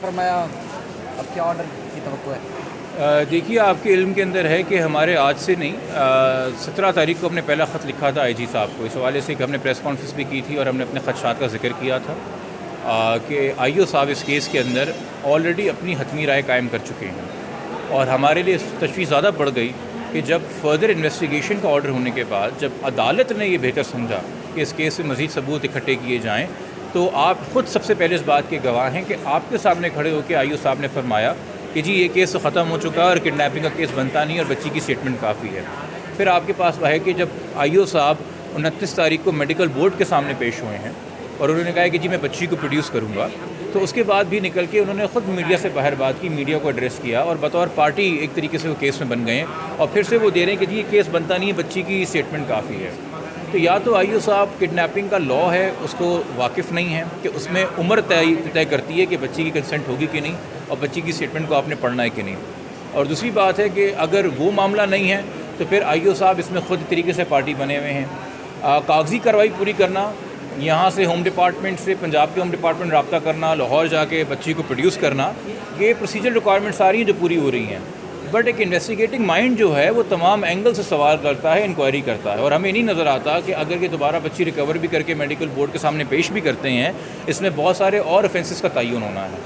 फरमाया, अब क्या ऑर्डर की तवक्को है? देखिए, आपके इल्म के अंदर है कि हमारे आज से नहीं 17 तारीख को हमने पहला ख़त लिखा था आईजी साहब को, इस हवाले से कि हमने प्रेस कॉन्फ्रेंस भी की थी और हमने अपने खदशात का जिक्र किया था कि आईओ साहब इस केस के अंदर ऑलरेडी अपनी हतमी राय कायम कर चुके हैं और हमारे लिए तशवीश ज़्यादा बढ़ गई कि जब फर्दर इन्वेस्टिगेशन का ऑर्डर होने के बाद जब अदालत ने ये बेहतर समझा कि इस केस में मज़ीद सबूत इकट्ठे किए जाएँ, तो आप ख़ुद सबसे पहले इस बात के गवाह हैं कि आपके सामने खड़े होकर आईओ साहब ने फरमाया कि जी ये केस तो ख़त्म हो चुका है और किडनैपिंग का केस बनता नहीं है और बच्ची की स्टेटमेंट काफ़ी है। फिर आपके पास वह है कि जब आईओ साहब 29 तारीख को मेडिकल बोर्ड के सामने पेश हुए हैं और उन्होंने कहा कि जी मैं बच्ची को प्रोड्यूस करूँगा, तो उसके बाद भी निकल के उन्होंने ख़ुद मीडिया से बाहर बात की, मीडिया को एड्रेस किया और बतौर पार्टी एक तरीके से वो केस में बन गए हैं और फिर से वो दे रहे हैं कि जी ये केस बनता नहीं है, बच्ची की स्टेटमेंट काफ़ी है। तो या तो आईओ साहब किडनैपिंग का लॉ है उसको वाकिफ़ नहीं है कि उसमें उम्र तय करती है कि बच्ची की कंसेंट होगी कि नहीं और बच्ची की स्टेटमेंट को आपने पढ़ना है कि नहीं। और दूसरी बात है कि अगर वो मामला नहीं है तो फिर आईओ साहब इसमें ख़ुद तरीके से पार्टी बने हुए हैं। कागज़ी कार्रवाई पूरी करना, यहाँ से होम डिपार्टमेंट से पंजाब के होम डिपार्टमेंट रब्ता करना, लाहौर जाके बच्ची को प्रोड्यूस करना, ये प्रोसीजर रिक्वायरमेंट सारी हैं जो पूरी हो रही हैं। बट एक इन्वेस्टिगेटिंग माइंड जो है वो तमाम एंगल से सवाल करता है, इंक्वायरी करता है और हमें नहीं नज़र आता कि अगर ये दोबारा बच्ची रिकवर भी करके मेडिकल बोर्ड के सामने पेश भी करते हैं, इसमें बहुत सारे और ऑफेंसेस का तयन होना है,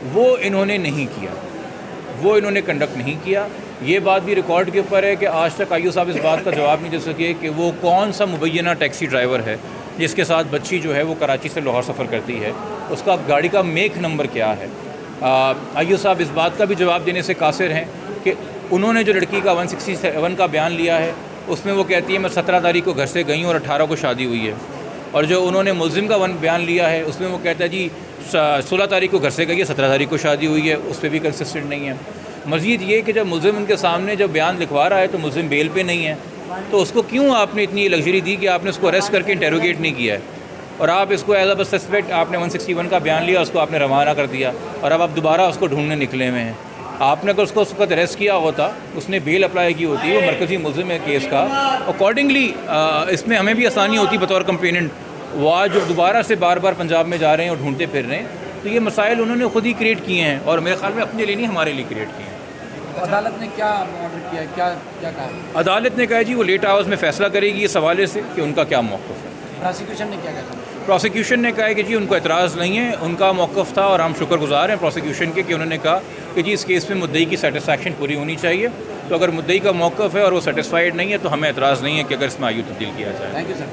वो इन्होंने नहीं किया, वो इन्होंने कंडक्ट नहीं किया। ये बात भी रिकॉर्ड के ऊपर है कि आज तक आईओ साहब इस बात का जवाब नहीं दे सके कि वो कौन सा मुबैना टैक्सी ड्राइवर है जिसके साथ बच्ची जो है वो कराची से लाहौर सफ़र करती है, उसका गाड़ी का मेक नंबर क्या है। आईओ साहब इस बात का भी जवाब देने से कासिर हैं कि उन्होंने जो लड़की का 167 का बयान लिया है उसमें वो कहती है मैं 17 तारीख को घर से गई हूँ और 18 को शादी हुई है, और जो उन्होंने मुल्ज़िम का बयान लिया है उसमें वो कहता है जी 16 तारीख को घर से गई है, 17 तारीख को शादी हुई है, उस पर भी कंसिस्टेंट नहीं है। मज़ीद ये कि जब मुल्ज़िम उनके सामने जब बयान लिखवा रहा है तो मुल्ज़िम बेल पे नहीं है, तो उसको क्यों आपने इतनी लग्जरी दी कि आपने उसको अरेस्ट करके इंटेरोगेट नहीं किया है और आप इसको एज अ सस्पेक्ट आपने 161 का बयान लिया, उसको आपने रवाना कर दिया और अब आप दोबारा उसको ढूंढने निकले हुए हैं। आपने अगर उसको उस वक्त अरेस्ट किया होता, उसने बेल अप्लाई की होती, वो मरकज़ी मुल्ज़िम है केस का, अकॉर्डिंगली इसमें हमें भी आसानी होती बतौर कंप्लेनेंट। वो आज जो दोबारा से बार बार पंजाब में जा रहे हैं और ढूंढते फिर रहे हैं, तो ये मसाइल उन्होंने ख़ुद ही क्रिएट किए हैं और मेरे ख्याल में अपने लिए नहीं हमारे लिए क्रिएट किए हैं। अदालत ने क्या ऑर्डर किया, क्या कहा? अदालत ने कहा जी वो लेट आवर्स में फ़ैसला करेगी इस हवाले से कि उनका क्या मौक़िफ़ है। प्रोसिक्यूशन ने क्या कहा? प्रोसिक्यूशन ने कहा है कि जी उनको एतराज़ नहीं है, उनका मौक़िफ़ था और हम शुक्रगुज़ार हैं प्रोसिक्यूशन के कि उन्होंने कहा कि जी इस केस में मुद्दई की सेटिस्फैक्शन पूरी होनी चाहिए। तो अगर मुद्दई का मौक़िफ़ है और वो सेटिस्फाइड नहीं है तो हमें एतराज़ नहीं है कि अगर इसमें आयु तब्दील किया जाए। Thank you sir.